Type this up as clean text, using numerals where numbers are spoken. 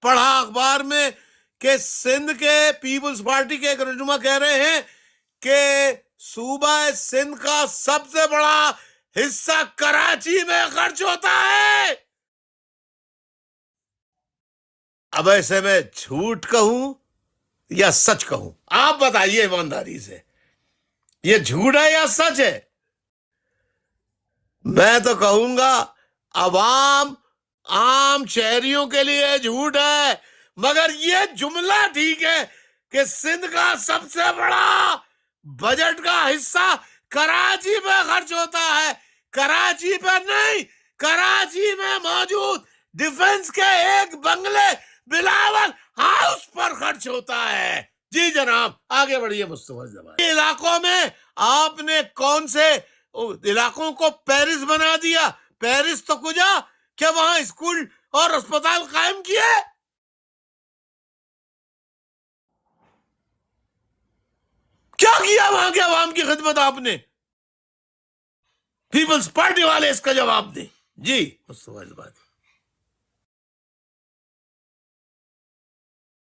पढ़ा अखबार में कि सिंध के पीपल्स पार्टी के एक रहनुमा कह रहे हैं कि सूबा सिंध का सबसे बड़ा हिस्सा कराची में खर्च होता है। अब ऐसे में झूठ कहूं या सच कहूं, आप बताइए ईमानदारी से, ये झूठ है या सच है? मैं तो कहूंगा अवाम आम शहरियों के लिए झूठ है, मगर ये जुमला ठीक है कि सिंध का सबसे बड़ा बजट का हिस्सा कराची में खर्च होता है। कराची पे नहीं, कराची में मौजूद डिफेंस के एक बंगले बिलावल हाउस पर खर्च होता है। जी जनाब, आगे बढ़िए मुस्तफा जमान। इलाकों में आपने कौन से इलाकों को पेरिस बना दिया? पेरिस तो कुजा, क्या वहां स्कूल और अस्पताल कायम किए? क्या किया वहां के अवाम की खिदमत आपने? पीपल्स पार्टी वाले इसका जवाब दें। जी मुस्तफा जमान।